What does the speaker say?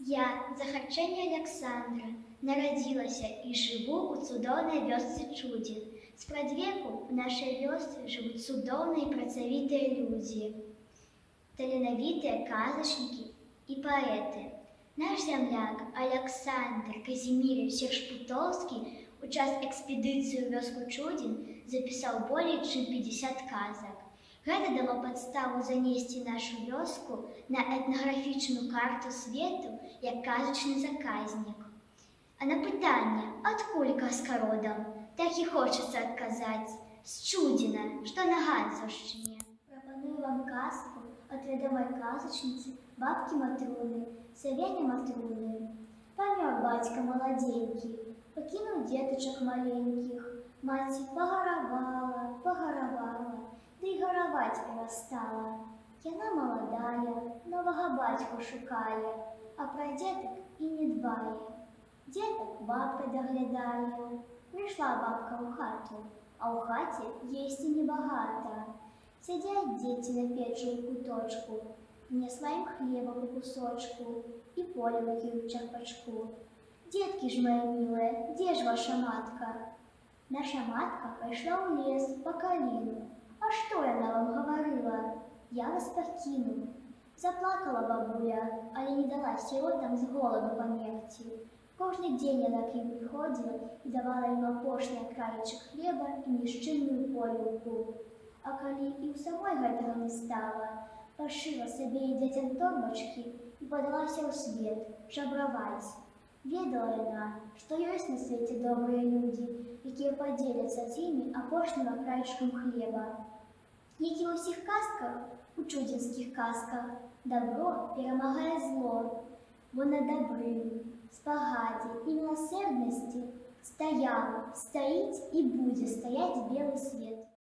Я, Захарчэнне Аляксандра, нарадзілася і жыву ў цудоўнай вёсцы Чудзін. Спрадвеку ў нашай вёсцы жывуць цудоўныя і працавітыя людзі, таленавітыя казачнікі і паэты. Наш зямляк Аляксандр Казімірович Шпутоўскі у час экспедыцыі ў вёску Чудзін запісаў болей чым 50 казак. Гэта дало падставу занесці нашу вёску на этнаграфічную карту свету як казачны заказнік. А на пытанне, адкуль казка родам, так і хочацца адказаць: з Чудзіна, што на Ганцаўшчыне. Прапаную вам казку ад вядомай казачніцы бабкі Матруны, Савені Матруны. Памёр бацька маладзенькі, пакінуў дзетачак маленькіх. Маці пагаравала, ды і гараваць перастала. Яна маладая, новага бацьку шукае, а пра дзетак і не дбае. Дзетак бабка даглядае. Прыйшла бабка ў хату, а ў хаце есці небагата. Сядзяць дзеці на печы ў куточку, несла ім хлеба па кусочку і поліўкі ў чарпачку. Дзеткі ж мае мілыя, дзе ж ваша матка? Наша матка пайшла ў лес па каліну. А што яна вам гаварыла? Я вас пакіну. Заплакала бабуля, але не дала сіротам з голаду памерці. Кожны дзень яна к ім прыходзіла і давала ім апошні краечак хлеба і нішчыльную поліўку. А калі і ў самой гэтага не стала, пашыла сабе і дзецям торбачкі і падалася ў свет жабраваць. Ведала яна, што ёсць на свеце добрыя людзі, якія падзеляцца з імі апошнім акраечкам хлеба. Як і ва ўсіх казках, у чудзінскіх казках, дабро перамагае зло, бо на дабры, спагадзе і міласэрнасці стаяў, стаіць і будзе стаяць белы свет.